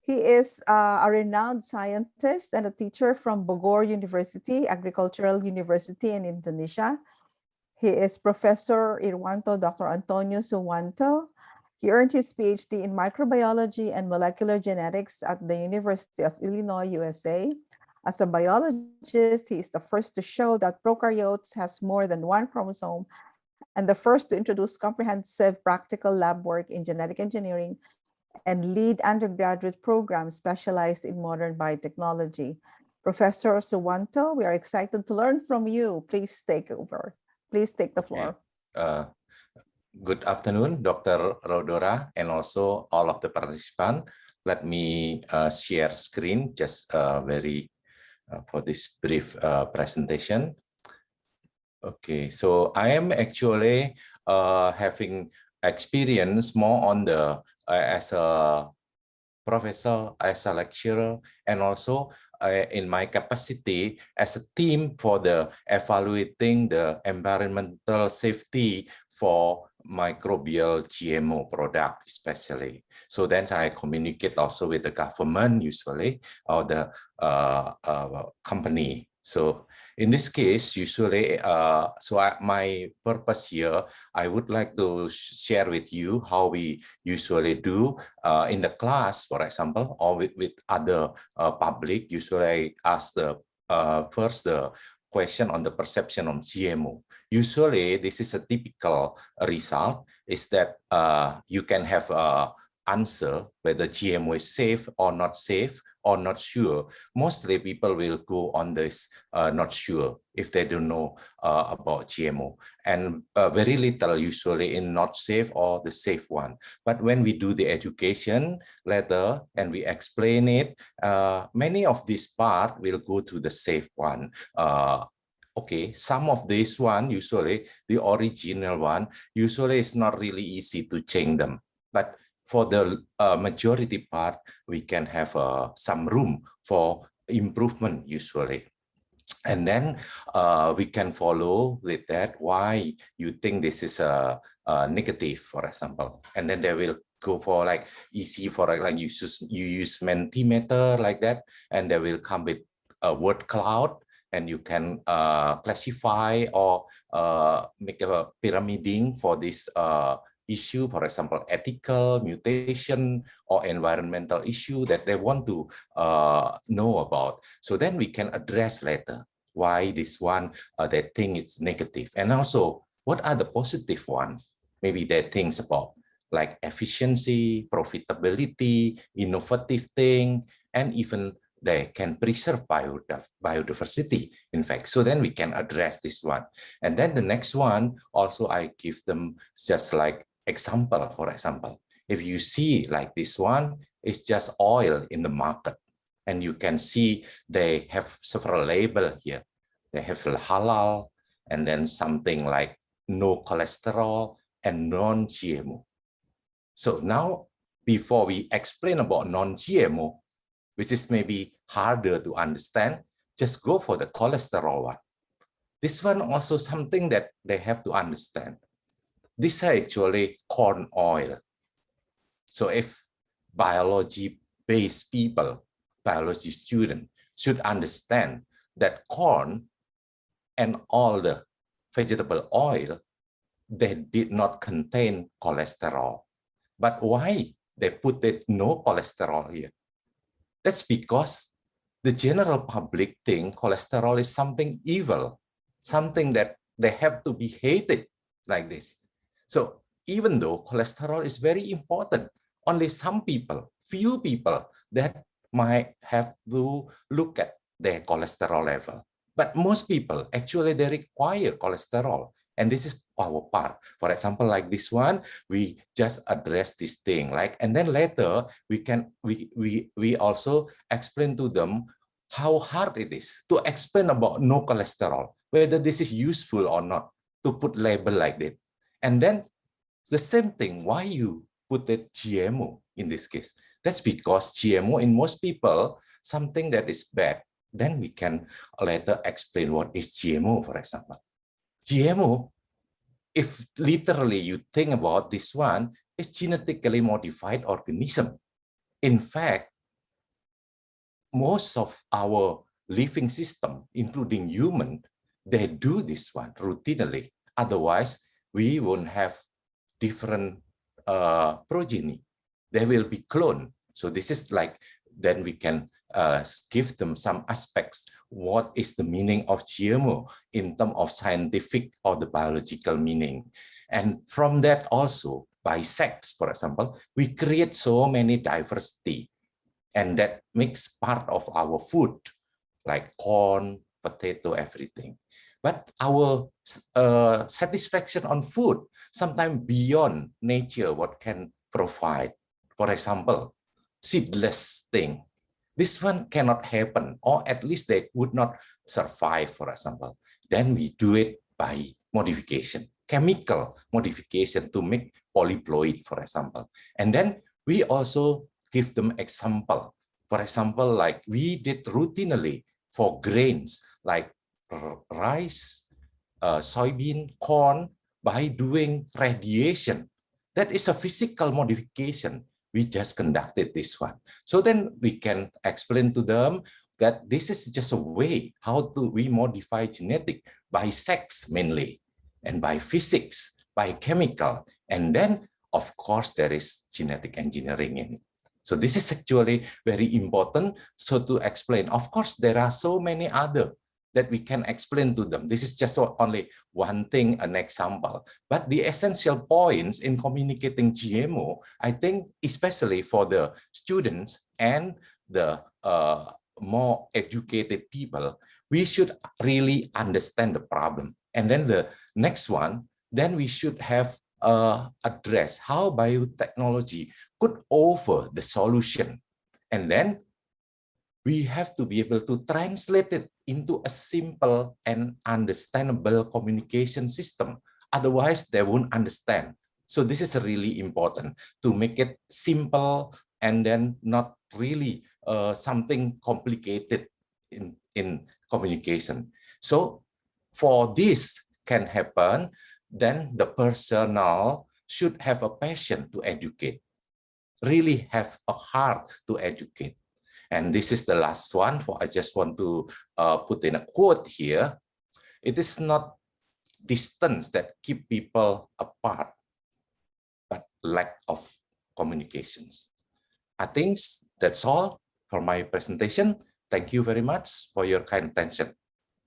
He is a renowned scientist and a teacher from Bogor University, Agricultural University in Indonesia. He is Professor Irwanto Dr. Antonius Suwanto. He earned his PhD in microbiology and molecular genetics at the University of Illinois, USA. As a biologist, he is the first to show that prokaryotes has more than one chromosome and the first to introduce comprehensive practical lab work in genetic engineering and lead undergraduate programs specialized in modern biotechnology. Professor Suwanto, we are excited to learn from you. Please take over. Please take the floor. Good afternoon, Dr. Rodora, and also all of the participants. Let me share screen just very for this brief presentation. Okay, so I am actually having experience more on the as a professor, as a lecturer, and also in my capacity as a team for the evaluating the environmental safety for microbial GMO product especially. So then I communicate also with the government usually or the company. So in this case, usually, my purpose here, I would like to share with you how we usually do in the class, for example, or with other public. Usually I ask the first the question on the perception of GMO. Usually, this is a typical result, is that you can have an answer whether GMO is safe or not safe, or not sure. Mostly people will go on this not sure if they don't know about GMO, and very little usually in not safe or the safe one. But when we do the education later and we explain it, many of this part will go to the safe one. Okay, some of this one, usually the original one, usually it's not really easy to change them. But for the majority part, we can have some room for improvement usually. And then we can follow with that why you think this is a negative, for example. And then they will go for like easy, for like you use Mentimeter like that, and they will come with a word cloud, and you can classify or make a pyramiding for this issue, for example, ethical, mutation, or environmental issue that they want to know about. So then we can address later why this one they think it's negative. And also, what are the positive ones? Maybe they think about like efficiency, profitability, innovative thing, and even they can preserve biodiversity, in fact. So then we can address this one. And then the next one, also I give them just like example, for example. If you see like this one, it's just oil in the market. And you can see they have several labels here. They have halal, and then something like no cholesterol and non-GMO. So now, before we explain about non-GMO, which is maybe harder to understand, just go for the cholesterol one. This one also something that they have to understand. This is actually corn oil. So if biology-based people, biology students, should understand that corn and all the vegetable oil, they did not contain cholesterol. But why they put it no cholesterol here? That's because the general public think cholesterol is something evil, something that they have to be hated like this. So even though cholesterol is very important, only some people, few people that might have to look at their cholesterol level. But most people, actually, they require cholesterol. And this is our part. For example, like this one, we just address this thing, like, and then later we also explain to them how hard it is to explain about no cholesterol, whether this is useful or not, to put label like that. And then the same thing, why you put it GMO in this case? That's because GMO in most people, something that is bad. Then we can later explain what is GMO, for example. GMO, if literally you think about this one, is genetically modified organism. In fact, most of our living system, including human, they do this one routinely. Otherwise, we won't have different progeny. They will be cloned. So this is like, then we can give them some aspects. What is the meaning of GMO in terms of scientific or the biological meaning? And from that also, by sex, for example, we create so many diversity. And that makes part of our food, like corn, potato, everything. But our satisfaction on food, sometimes beyond nature, what can provide. For example, seedless thing. This one cannot happen, or at least they would not survive, for example. Then we do it by modification, chemical modification to make polyploid, for example. And then we also give them example. For example, like we did routinely for grains like rice, soybean, corn, by doing radiation. That is a physical modification. We just conducted this one. So then we can explain to them that this is just a way how to we modify genetic by sex mainly, and by physics, by chemical, and then of course there is genetic engineering in it. So this is actually very important. So to explain, of course, there are so many other that we can explain to them. This is just only one thing, an example. But the essential points in communicating GMO, I think, especially for the students and the more educated people, we should really understand the problem. And then the next one, then we should have address how biotechnology could offer the solution. And then we have to be able to translate it into a simple and understandable communication system. Otherwise, they won't understand. So this is really important to make it simple and then not really something complicated in communication. So for this can happen, then the personnel should have a passion to educate, really have a heart to educate. And this is the last one. I just want to put in a quote here. It is not distance that keep people apart, but lack of communications. I think that's all for my presentation. Thank you very much for your kind attention.